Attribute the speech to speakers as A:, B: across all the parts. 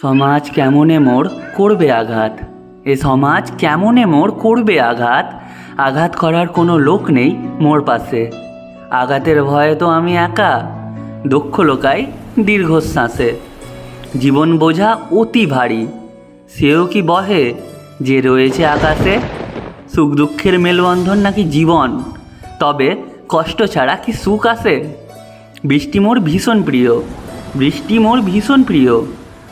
A: সমাজ কেমনে মোর করবে আঘাত, এ সমাজ কেমনে মোর করবে আঘাত। আঘাত করার কোনো লোক নেই মোর পাশে, আঘাতের ভয়ে তো আমি একা। দক্ষ লোকাই দীর্ঘশ্বাসে, জীবন বোঝা অতি ভারী, সেও কি বহে যে রয়েছে আকাশে। সুখ দুঃখের মেলবন্ধন নাকি জীবন, তবে কষ্ট ছাড়া কি সুখ আসে। বৃষ্টি মোর ভীষণ প্রিয়, বৃষ্টি মোর ভীষণ প্রিয়,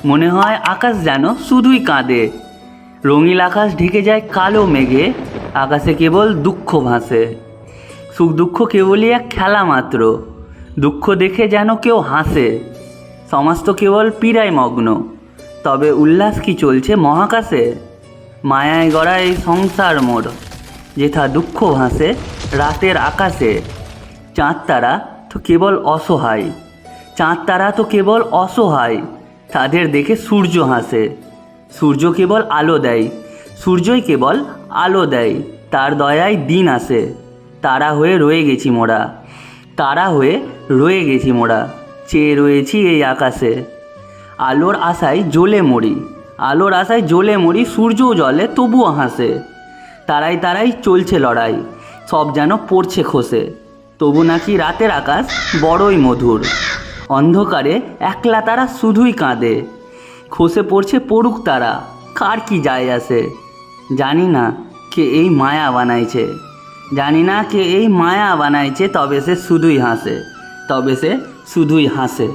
A: মনে হয় আকাশ যেন শুধুই কাঁদে। রঙিল আকাশ ঢেকে যায় কালো মেঘে, আকাশে কেবল দুঃখ ভাসে। সুখ দুঃখ কেবলই এক খেলা মাত্র, দুঃখ দেখে যেন কেউ হাসে। সমাজ তো কেবল পীড়ায় মগ্ন, তবে উল্লাস কি চলছে মহাকাশে। মায়ায় গড়া এই সংসার মোর, যেথা দুঃখ ভাসে রাতের আকাশে। চাঁদ তারা তো কেবল অসহায়, চাঁদ তারা তো কেবল অসহায়, তাদের দেখে সূর্য হাসে। সূর্য কেবল আলো দেয়, সূর্যই কেবল আলো দেয়, তার দয়ায় দিন আসে। তারা হয়ে রয়ে গেছি মোরা, তারা হয়ে রয়ে গেছি মোরা, চেয়ে রয়েছি এই আকাশে। আলোর আশায় জ্বলে মরি, আলোর আশায় জ্বলে মরি, সূর্যও জ্বলে তবুও হাসে। তারাই তারাই চলছে লড়াই, সব যেন পড়ছে খসে, তবু নাকি রাতের আকাশ বড়ই মধুর। অন্ধকারে একলা তারা শুধুই কাঁদে, খসে পড়ছে পড়ুক তারা, কার কি যায় আসে। জানি না কে এই মায়া বানাইছে, জানি না কে এই মায়া বানাইছে, তবে সে শুধুই হাসে, তবে সে শুধুই হাসে।